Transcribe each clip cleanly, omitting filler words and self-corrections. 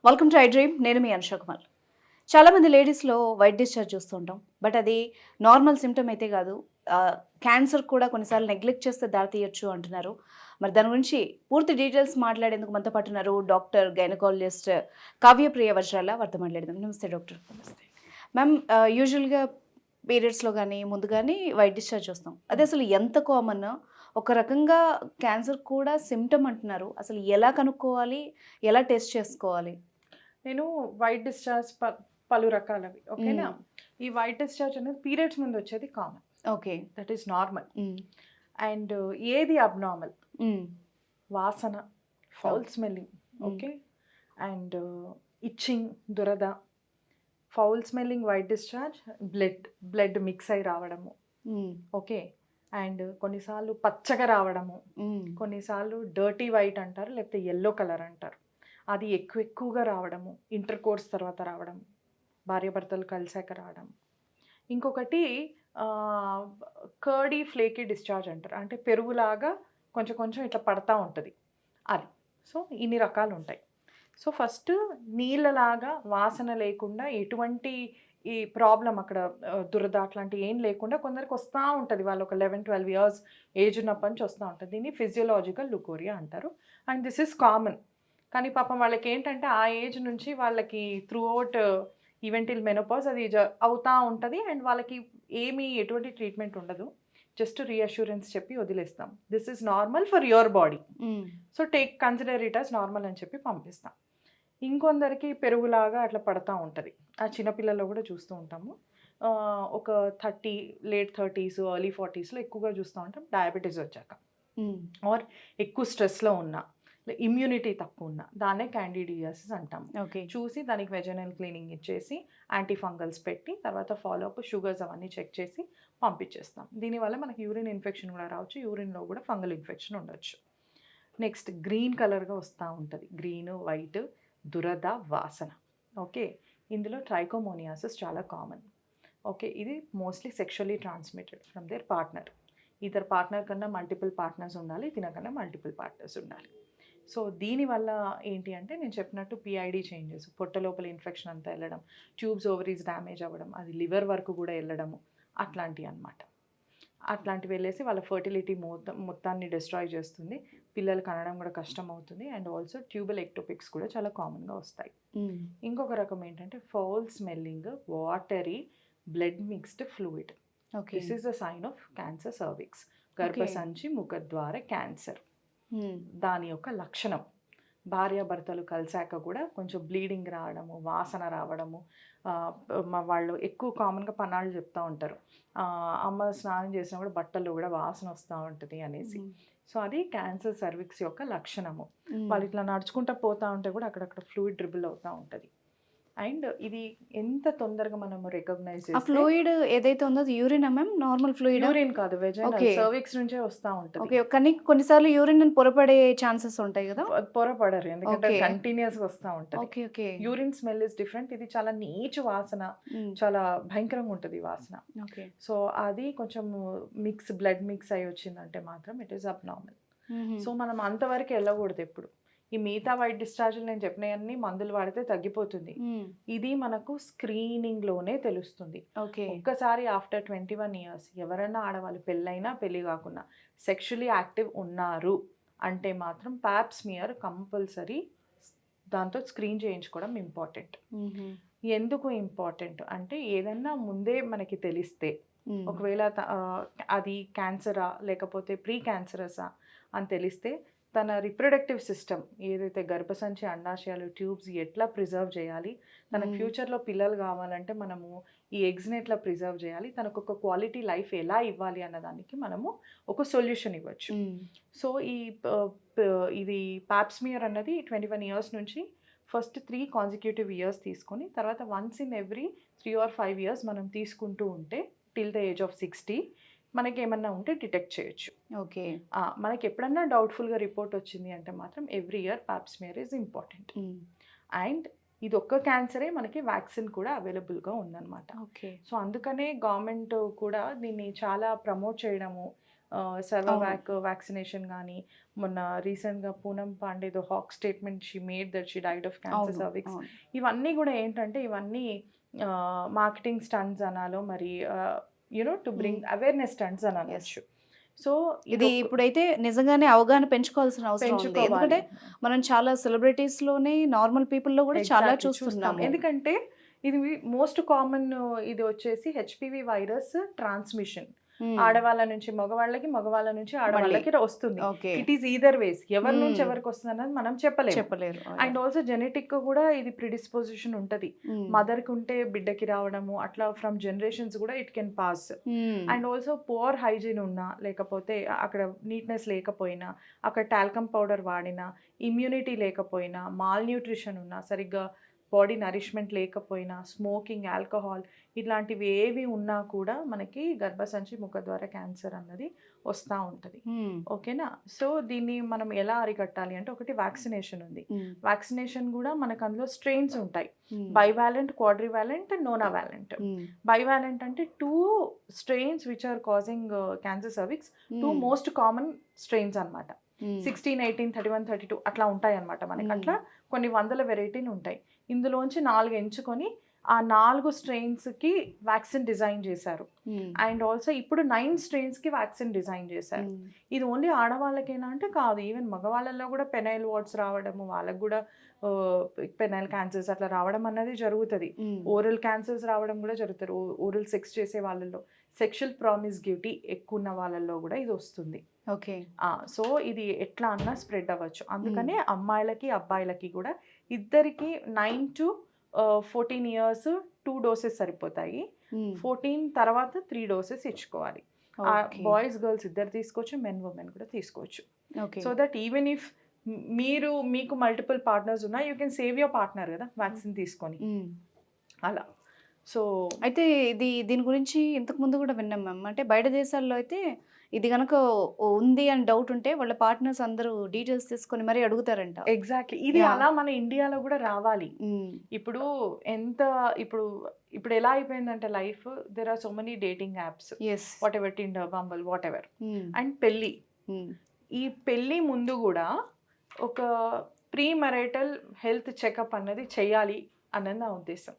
Welcome to I dream. నేను మీ అనుష కుమార్. చాలామంది లేడీస్లో వైట్ డిశ్చార్జ్ చూస్తుంటాం. బట్ అది నార్మల్ సిమ్టమ్ అయితే కాదు. క్యాన్సర్ కూడా కొన్నిసార్లు నెగ్లెక్ట్ చేస్తే దారితీయొచ్చు అంటున్నారు. మరి దాని గురించి పూర్తి డీటెయిల్స్ మాట్లాడేందుకు మనతో పాటు ఉన్నారు డాక్టర్ గైనకాలజిస్ట్ కావ్యప్రియ వజ్రాల. వారితో మాట్లాడదాం. నమస్తే డాక్టర్. నమస్తే మ్యామ్, యూజువల్గా పీరియడ్స్లో కానీ ముందు కానీ వైట్ డిశ్చార్జ్ చూస్తాం. అది అసలు ఎంత కామన్? ఒక రకంగా క్యాన్సర్ కూడా సిమ్టమ్ అంటున్నారు. అసలు ఎలా కనుక్కోవాలి, ఎలా టెస్ట్ చేసుకోవాలి? నేను వైట్ డిశ్చార్జ్ పలు రకాలవి ఓకేనా. ఈ వైట్ డిశ్చార్జ్ అనేది పీరియడ్స్ ముందు వచ్చేది common. Okay, that is normal. And ఏది అబ్నార్మల్? వాసన, foul smelling, okay, and itching, దురద, foul smelling white discharge, blood mix అయి రావడము, ఓకే, అండ్ కొన్నిసార్లు పచ్చగా రావడము, కొన్నిసార్లు డర్టీ వైట్ అంటారు, లేకపోతే ఎల్లో కలర్ అంటారు. అది ఎక్కువగా రావడము, ఇంటర్ కోర్స్ తర్వాత రావడం, భార్యాభర్తలు కలిసాక రావడం. ఇంకొకటి కర్డీ ఫ్లేకీ డిశ్చార్జ్ అంటారు, అంటే పెరుగులాగా కొంచెం కొంచెం ఇట్లా పడతా ఉంటుంది అది. సో ఇన్ని రకాలు ఉంటాయి. సో ఫస్ట్ నీళ్ళలాగా వాసన లేకుండా ఎటువంటి ఈ ప్రాబ్లం అక్కడ దురద అట్లాంటి ఏం లేకుండా కొందరికి వస్తూ ఉంటుంది. వాళ్ళు ఒక 11-12 ఇయర్స్ ఏజ్ ఉన్నప్పటి నుంచి వస్తూ ఉంటుంది. దీన్ని ఫిజియోలాజికల్ లుకోరియా అంటారు. And this is common. కానీ పాపం వాళ్ళకి ఏంటంటే ఆ ఏజ్ నుంచి వాళ్ళకి త్రూ అవుట్ ఈవెంటిల్ మెనోపాజ్ అది అవుతూ ఉంటుంది. అండ్ వాళ్ళకి ఎటువంటి ట్రీట్మెంట్ ఉండదు. జస్ట్ రీఅష్యూరెన్స్ చెప్పి వదిలేస్తాం. This is normal for your body, so consider it as normal అని చెప్పి పంపిస్తాం. ఇంకొందరికి పెరుగులాగా అట్లా పడతా ఉంటుంది. ఆ చిన్నపిల్లల్లో కూడా చూస్తూ ఉంటాము. ఒక లేట్ 30s ఎర్లీ 40sలో ఎక్కువగా చూస్తూ ఉంటాం. డయాబెటీస్ వచ్చాక ఆర్ ఎక్కువ స్ట్రెస్లో ఉన్న, ఇమ్యూనిటీ తక్కువ ఉన్న, దాన్నే క్యాండిడియాసిస్ అంటాము. చూసి దానికి వెజనల్ క్లీనింగ్ ఇచ్చేసి యాంటీ ఫంగల్స్ పెట్టి తర్వాత ఫాలోఅప్ షుగర్స్ అవన్నీ చెక్ చేసి పంపించేస్తాం. దీనివల్ల మనకి యూరిన్ ఇన్ఫెక్షన్ కూడా రావచ్చు, యూరిన్లో కూడా ఫంగల్ ఇన్ఫెక్షన్ ఉండొచ్చు. నెక్స్ట్ గ్రీన్ కలర్గా వస్తూ ఉంటుంది. గ్రీన్, వైట్, దురద, వాసన. ఓకే, ఇందులో ట్రైకోమోనియాసిస్ చాలా కామన్. ఓకే, ఇది mostly sexually transmitted from their partner. ఇద్దరు పార్ట్నర్ కన్నా మల్టిపుల్ పార్ట్నర్స్ ఉండాలి, తినకన్నా మల్టిపుల్ పార్ట్నర్స్ ఉండాలి. సో దీనివల్ల ఏంటి అంటే నేను చెప్పినట్టు పిఐడి చేంజెస్, పొట్ట లోపల ఇన్ఫెక్షన్ అంతా వెళ్ళడం, ట్యూబ్స్ ఓవరీస్ డ్యామేజ్ అవ్వడం, అది లివర్ వరకు కూడా వెళ్ళడము, అట్లాంటివి అన్నమాట. అట్లాంటివి వెళ్ళేసి వాళ్ళ ఫర్టిలిటీ మొత్తాన్ని డిస్ట్రాయ్ చేస్తుంది. పిల్లలు కనడం కూడా కష్టం అవుతుంది. అండ్ ఆల్సో ట్యూబల్ ఎక్టోపిక్స్ కూడా చాలా కామన్గా వస్తాయి. ఇంకొక రకం ఏంటంటే foul smelling, watery, blood mixed fluid. This is the sign of cancer cervix. గర్భసంచి ముఖద్వార క్యాన్సర్ దాని యొక్క లక్షణం. భార్యాభర్తలు కలిసాక కూడా కొంచెం బ్లీడింగ్ రావడము, వాసన రావడము. వాళ్ళు ఎక్కువ కామన్గా పన్నాళ్ళు చెప్తూ ఉంటారు, అమ్మ స్నానం చేసినా కూడా బట్టల్లో కూడా వాసన వస్తూ ఉంటుంది అనేసి. సో అది క్యాన్సర్ సర్విక్స్ యొక్క లక్షణము. వాళ్ళు ఇట్లా నడుచుకుంటూ పోతూ ఉంటే కూడా అక్కడక్కడ ఫ్లూయిడ్ డ్రిబుల్ అవుతూ ఉంటుంది. అండ్ ఇది ఎంత తొందరగా మనము రికగ్నైజ్ చేస్తే, ఫ్లూయిడ్ ఏదైతే ఉందో urine ma'am? Normal fluid? Urine కాదు, వెజైనల్ సర్విక్స్ నుంచే వస్తూ ఉంటుంది. ఓకే, కానీ కొన్నిసార్లు యూరిన్ పొరపడే ఛాన్సెస్ ఉంటాయి కదా? పొరపడరు, ఎందుకంటే కంటిన్యూస్గా వస్తూ ఉంటుంది. Okay okay. Urine smell is different. ఇది చాలా నీచు వాసన, చాలా భయంకరంగా ఉంటుంది వాసన. ఓకే, సో అది కొంచెం బ్లడ్ మిక్స్ అయి వచ్చిందంటే మాత్రం ఇట్ ఈస్ అబ్నార్మల్. సో మనం అంతవరకు వెళ్ళకూడదు ఎప్పుడు. ఈ మిగతా వైట్ డిశ్చార్జ్లు నేను చెప్పినవన్నీ మందులు వాడితే తగ్గిపోతుంది. ఇది మనకు స్క్రీనింగ్లోనే తెలుస్తుంది. ఒక్కసారి ఆఫ్టర్ 21 ఇయర్స్ ఎవరైనా ఆడవాళ్ళు పెళ్ళైనా పెళ్ళి కాకుండా సెక్షువల్లీ యాక్టివ్ ఉన్నారు అంటే మాత్రం ప్యాప్ స్మియర్ కంపల్సరీ దాంతో స్క్రీన్ చేయించుకోవడం ఇంపార్టెంట్. ఎందుకు ఇంపార్టెంట్ అంటే ఏదన్నా ముందే మనకి తెలిస్తే, ఒకవేళ అది క్యాన్సరా లేకపోతే ప్రీ క్యాన్సరసా అని తెలిస్తే తన రిప్రొడక్టివ్ సిస్టమ్ ఏదైతే గర్భసంచి, అండాశయాలు, ట్యూబ్స్ ఎట్లా ప్రిజర్వ్ చేయాలి, తనకు ఫ్యూచర్లో పిల్లలు కావాలంటే మనము ఈ ఎగ్స్ని ఎట్లా ప్రిజర్వ్ చేయాలి, తనకు ఒక క్వాలిటీ లైఫ్ ఎలా ఇవ్వాలి అన్నదానికి మనము ఒక సొల్యూషన్ ఇవ్వచ్చు. సో ఇది పాప్స్మియర్ అన్నది 21 ఇయర్స్ నుంచి ఫస్ట్ 3 కాన్సిక్యూటివ్ ఇయర్స్ తీసుకొని తర్వాత once in every 3 or 5 years మనం తీసుకుంటూ ఉంటే టిల్ ద ఏజ్ ఆఫ్ 60 మనకి ఏమన్నా ఉంటే డిటెక్ట్ చేయొచ్చు. ఓకే, మనకి ఎప్పుడన్నా డౌట్ఫుల్గా రిపోర్ట్ వచ్చింది అంటే మాత్రం every year Pap smear is important. And ఇది ఒక్క క్యాన్సరే మనకి వ్యాక్సిన్ కూడా అవైలబుల్గా ఉందన్నమాట. ఓకే, సో అందుకనే గవర్నమెంట్ కూడా దీన్ని చాలా ప్రమోట్ చేయడము, సర్వవాక్ వ్యాక్సినేషన్ కానీ, మొన్న రీసెంట్గా పూనం పాండేదో hoax statement she made that she died of cancer cervix. ఇవన్నీ కూడా ఏంటంటే ఇవన్నీ మార్కెటింగ్ స్టంట్స్ అనాలో, మరి టు బ్రింగ్ అవేర్నెస్ స్టంట్స్ అని అనొచ్చు. సో ఇది ఇప్పుడైతే నిజంగానే అవగాహన పెంచుకోవాల్సిన అవసరం ఉంది. ఎందుకంటే పెంచుకోవాలి. మనం చాలా సెలబ్రిటీస్ లోనే నార్మల్ పీపుల్ లో కూడా చాలా Exactly, చూస్తాం. చూస్తున్నాము. ఎందుకంటే ఇది మోస్ట్ కామన్ ఇది వచ్చేసి హెచ్పివి వైరస్ ట్రాన్స్మిషన్. ఆడవాళ్ళ నుంచి మగవాళ్ళకి, మగవాళ్ళ నుంచి ఆడవాళ్ళకి వస్తుంది. ఓకే, ఇట్ ఈస్ ఈదర్ వేస్. ఎవరి నుంచి ఎవరికి వస్తుంది అన్నది మనం చెప్పలేము. చెప్పలేరు. అండ్ ఆల్సో జెనెటిక్ కూడా ఇది ప్రిడిస్పోజిషన్ ఉంటది. మదర్ కి ఉంటే బిడ్డకి రావడము, అట్లా ఫ్రమ్ జనరేషన్స్ కూడా it can pass. And also poor hygiene ఉన్నా, లేకపోతే అక్కడ నీట్నెస్ లేకపోయినా, అక్కడ టాల్కమ్ పౌడర్ వాడినా, ఇమ్యూనిటీ లేకపోయినా, మాల్ న్యూట్రిషన్ ఉన్నా, సరిగ్గా బాడీ నరిష్మెంట్ లేకపోయినా, స్మోకింగ్, ఆల్కహాల్ ఇట్లాంటివి ఏవి ఉన్నా కూడా మనకి గర్భసంచి ముఖద్వార క్యాన్సర్ అన్నది వస్తూ ఉంటుంది. ఓకేనా? సో దీన్ని మనం ఎలా అరికట్టాలి అంటే, ఒకటి వ్యాక్సినేషన్ ఉంది. వ్యాక్సినేషన్ కూడా మనకు అందులో స్ట్రెయిన్స్ ఉంటాయి. Bivalent, quadrivalent and nonavalent. Bivalent అంటే 2 strains which are causing cancer cervix, 2 most common strains అనమాట. 16, 18, 31, 32 అట్లా ఉంటాయి అనమాట. మనకి అట్లా కొన్ని వందల వెరైటీలు ఉంటాయి. ఇందులోంచి 4 ఎంచుకొని ఆ 4 స్ట్రెయిన్స్కి వ్యాక్సిన్ డిజైన్ చేశారు. అండ్ ఆల్సో ఇప్పుడు 9 స్ట్రెయిన్స్కి వ్యాక్సిన్ డిజైన్ చేశారు. ఇది ఓన్లీ ఆడవాళ్ళకేనా అంటే కాదు, ఈవెన్ మగవాళ్ళల్లో కూడా పెనైల్ వార్డ్స్ రావడము, వాళ్ళకు కూడా పెనైల్ క్యాన్సర్స్ అట్లా రావడం అన్నది జరుగుతుంది. ఓరల్ క్యాన్సర్స్ రావడం కూడా జరుగుతుంది. ఓరల్ సెక్స్ చేసే వాళ్ళల్లో, సెక్షువల్ ప్రామిస్క్యూటీ ఎక్కువ ఉన్న వాళ్ళల్లో కూడా ఇది వస్తుంది. ఓకే. సో ఇది ఎట్లా అన్నా స్ప్రెడ్ అవ్వచ్చు. అందుకనే అమ్మాయిలకి అబ్బాయిలకి కూడా ఇద్దరికి 9 to 14 years 2 doses సరిపోతాయి. 14 తర్వాత 3 doses ఇచ్చుకోవాలి. బాయ్స్ గర్ల్స్ ఇద్దరు తీసుకోవచ్చు, మెన్ ఉమెన్ కూడా తీసుకోవచ్చు. సో దట్ ఈవెన్ ఇఫ్ మీకు మల్టిపుల్ పార్ట్నర్స్ ఉన్నా, you can save your partner కదా వ్యాక్సిన్ తీసుకొని అలా. సో అయితే దీని గురించి ఇంతకు ముందు కూడా విన్నాం మ్యామ్. అంటే బయట దేశాల్లో అయితే ఇది కనుక ఉంది అని డౌట్ ఉంటే వాళ్ళ పార్ట్నర్స్ అందరూ డీటెయిల్స్ తీసుకొని మరీ అడుగుతారంట. ఎగ్జాక్ట్లీ, ఇది అలా మన ఇండియాలో కూడా రావాలి. ఇప్పుడు ఇప్పుడు ఎలా అయిపోయిందంటే life, there are so many dating apps, whatever, Tinder, Bumble, whatever. And పెళ్ళి, ఈ పెళ్ళి ముందు కూడా ఒక ప్రీ మ్యారిటల్ హెల్త్ చెకప్ అన్నది చేయాలి అన్నది నా ఉద్దేశం,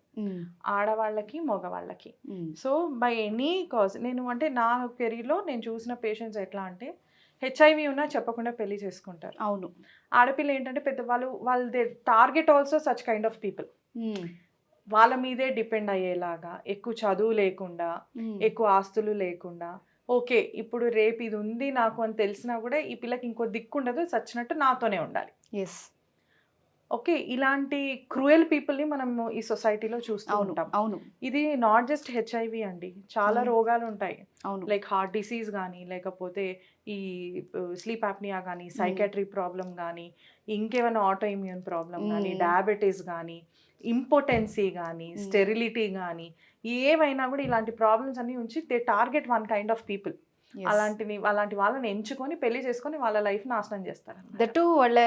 ఆడవాళ్ళకి మగవాళ్ళకి. సో బై ఎనీ కాజ్, నేను అంటే నా కెరీర్లో నేను చూసిన పేషెంట్స్ ఎట్లా అంటే, హెచ్ఐవి ఉన్నా చెప్పకుండా పెళ్లి చేసుకుంటారు. అవును. ఆడపిల్ల ఏంటంటే వాళ్ళు they target also such kind of people. వాళ్ళ మీదే డిపెండ్ అయ్యేలాగా, ఎక్కువ చదువు లేకుండా, ఎక్కువ ఆస్తులు లేకుండా, ఓకే ఇప్పుడు రేపు ఇది ఉంది నాకు అని తెలిసినా కూడా ఈ పిల్లకి ఇంకో దిక్కు ఉండదు, చచ్చినట్టు నాతోనే ఉండాలి. ఓకే, ఇలాంటి క్రూయల్ పీపుల్ని మనం ఈ సొసైటీలో చూస్తూ ఉంటాం. అవును. ఇది నాట్ జస్ట్ హెచ్ఐవి అండి, చాలా రోగాలు ఉంటాయి. లైక్ హార్ట్ డిసీజ్ కానీ, లేకపోతే ఈ స్లీప్ ఆప్నియా కానీ, సైకాట్రీ ప్రాబ్లం కానీ, ఇంకేమైనా ఆటో ఇమ్యూన్ ప్రాబ్లం కానీ, డయాబెటీస్ కానీ, ఇంపోటెన్సీ కానీ, స్టెరిలిటీ కానీ, ఏవైనా కూడా ఇలాంటి ప్రాబ్లమ్స్ అన్ని ఉంచి they target one kind of people. అలాంటి వాళ్ళని ఎంచుకొని పెళ్లి చేసుకొని వాళ్ళ లైఫ్ నాశనం చేస్తారు. దట్టు వాళ్ళ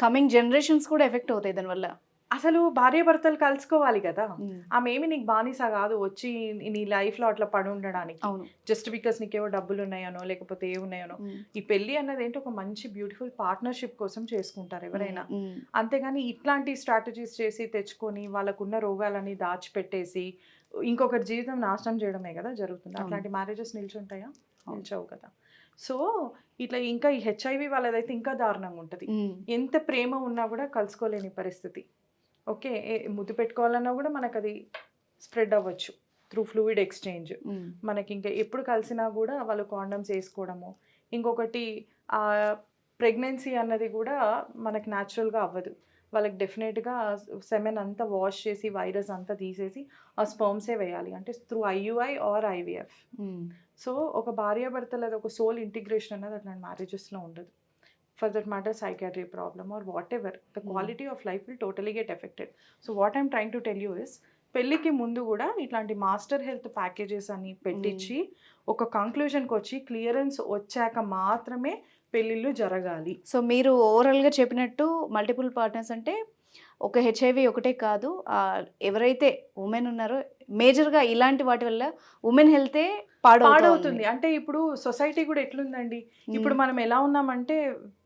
కమింగ్ జనరేషన్స్ కూడా ఎఫెక్ట్ అవుతాయి దానివల్ల. అసలు భార్య భర్తలు కలుసుకోవాలి కదా, ఆమె ఏమి నీకు బానిస కాదు వచ్చి నీ లైఫ్ లో అట్లా పడి ఉండడానికి, జస్ట్ బికాస్ నీకేవో డబ్బులు ఉన్నాయనో లేకపోతే ఏ ఉన్నాయనో. ఈ పెళ్లి అన్నది ఏంటి, ఒక మంచి బ్యూటిఫుల్ పార్ట్నర్షిప్ కోసం చేసుకుంటారు ఎవరైనా. అంతేగాని ఇట్లాంటి స్ట్రాటజీస్ చేసి తెచ్చుకొని వాళ్ళకున్న రోగాలని దాచిపెట్టేసి ఇంకొకరి జీవితం నాశనం చేయడమే కదా జరుగుతుంది. అట్లాంటి మ్యారేజెస్ నిల్చుంటాయా? నిల్చవు కదా. సో ఇట్లా ఇంకా ఈ హెచ్ఐవి వాళ్ళదైతే ఇంకా దారుణంగా ఉంటుంది. ఎంత ప్రేమ ఉన్నా కూడా కలుసుకోలేని పరిస్థితి. ఓకే, ముద్దు పెట్టుకోవాలన్నా కూడా మనకు అది స్ప్రెడ్ అవ్వచ్చు త్రూ ఫ్లూయిడ్ ఎక్స్చేంజ్. మనకి ఇంకా ఎప్పుడు కలిసినా కూడా వాళ్ళు కాండమ్స్ వేసుకోవడము. ఇంకొకటి ప్రెగ్నెన్సీ అన్నది కూడా మనకి న్యాచురల్గా అవ్వదు. వాళ్ళకి డెఫినెట్గా సెమెన్ అంతా వాష్ చేసి వైరస్ అంతా తీసేసి ఆ స్పర్మ్సే వేయాలి, అంటే through IUI or IVF. So ఒక భార్యాభర్తలు అది ఒక సోల్ ఇంటిగ్రేషన్ అన్నది అట్లాంటి మ్యారేజెస్లో ఉండదు. For that matter psychiatry problem or what ever, the quality of life will totally get affected. So what I'm trying to tell you is, పెళ్ళికి ముందు కూడా ఇట్లాంటి మాస్టర్ హెల్త్ ప్యాకేజెస్ అని పెట్టించి ఒక కంక్లూజన్కి వచ్చి క్లియరెన్స్ వచ్చాక మాత్రమే పెళ్ళిళ్ళు జరగాలి. సో మీరు ఓవరాల్గా చెప్పినట్టు మల్టిపుల్ పార్ట్నర్స్ అంటే ఒక హెచ్ఐవి ఒకటే కాదు, ఎవరైతే ఉమెన్ ఉన్నారో మేజర్గా ఇలాంటి వాటి వల్ల ఉమెన్ హెల్తే పాడవుతుంది. అంటే ఇప్పుడు సొసైటీ కూడా ఎట్లుందండి, ఇప్పుడు మనం ఎలా ఉన్నామంటే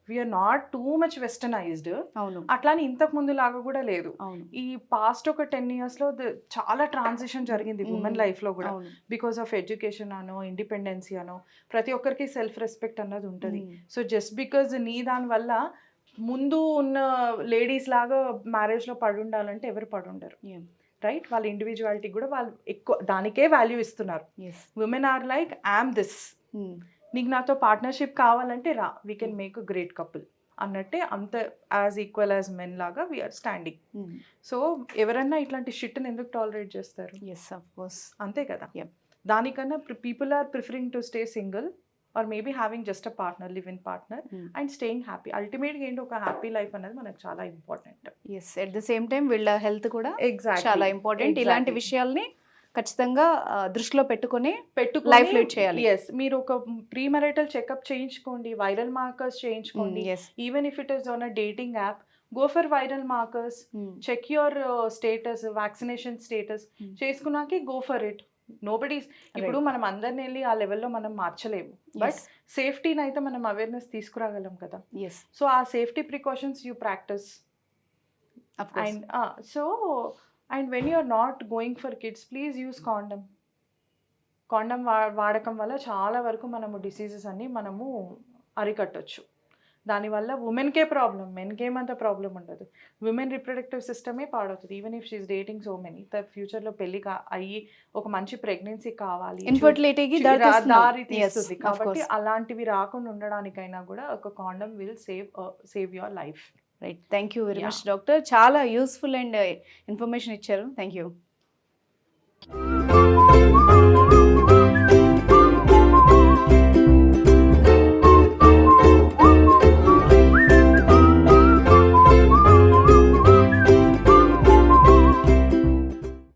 we are not too much westernized. అవును అట్లానే ఇంతకు ముందు లాగా కూడా లేదు. అవును ఈ పాస్ట్ ఒక 10 years లో చాలా ట్రాన్సిషన్ జరిగింది ఉమెన్ లైఫ్ లో కూడా. అవును బికాస్ ఆఫ్ ఎడ్యుకేషన్ అనో, ఇండిపెండెన్సీ అనో, ప్రతి ఒక్కరికి సెల్ఫ్ రెస్పెక్ట్ అన్నది ఉంటుంది. సో జస్ట్ బికాజ్ నీ దాని వల్ల ముందు ఉన్న లేడీస్ లాగా మ్యారేజ్ లో పడి ఉండాలంటే ఎవరు పడి ఉండరు, రైట్? వాళ్ళ ఇండివిజువాలిటీ కూడా వాళ్ళు ఎక్కువ దానికే వాల్యూ ఇస్తున్నారు. Women are like I'm this, నీకు నాతో పార్ట్నర్షిప్ కావాలంటే రా, we can make a great couple అన్నట్టే, అంత యాజ్ ఈక్వల్ యాజ్ మెన్ లాగా వీఆర్ స్టాండింగ్. సో ఎవరన్నా ఇట్లాంటి షిట్ని ఎందుకు టాలరేట్ చేస్తారు? అంతే కదా. దానికన్నా people are preferring to stay single or maybe having just a partner, live in partner and staying happy. అల్టిమేట్గా ఏంటి, ఒక హ్యాపీ లైఫ్ అనేది మనకు చాలా important. At the same time వీళ్ళ హెల్త్ కూడా ఎగ్జాక్ట్లీ చాలా ఇంపార్టెంట్. ఇలాంటి విషయాల్ని ఖచ్చితంగా దృష్టిలో పెట్టుకొని లైఫ్ లీడ్ చేయాలి. ఎస్, మీరు ఒక ప్రీ మ్యారిటల్ చెకప్ చేయించుకోండి, వైరల్ మార్కర్స్ చేయించుకోండి. Even if it is on a dating app, go for viral markers, check your status, vaccination status చేసుకున్నాకే గో ఫర్ ఇట్. నోబడీస్, ఇప్పుడు మనం అందరిని వెళ్ళి ఆ లెవెల్లో మనం మార్చలేము, బట్ సేఫ్టీని అయితే మనం అవేర్నెస్ తీసుకురాగలం కదా. సో ఆ safety precautions you practice. And so and when you are not going for kids, please use condom. Condom వాడకం వల్ల చాలా వరకు మనము డిసీజెస్ అన్ని మనము అరికట్టొచ్చు. దానివల్ల ఉమెన్కే ప్రాబ్లం, మెన్కేమంత ప్రాబ్లం ఉండదు. ఉమెన్ రిప్రొడక్టివ్ సిస్టమే పాడవుతుంది. Even if she is dating so many, ఫ్యూచర్లో పెళ్లి అయ్యి ఒక మంచి ప్రెగ్నెన్సీ కావాలి, ఇన్ఫర్టిలిటీకి దారి తీస్తుంది. కాబట్టి అలాంటివి రాకుండా ఉండడానికైనా కూడా ఒక condom will save your life. Right, thank you very much doctor. చాలా యూస్ఫుల్ అండ్ ఇన్ఫర్మేషన్ ఇచ్చారు. Thank you.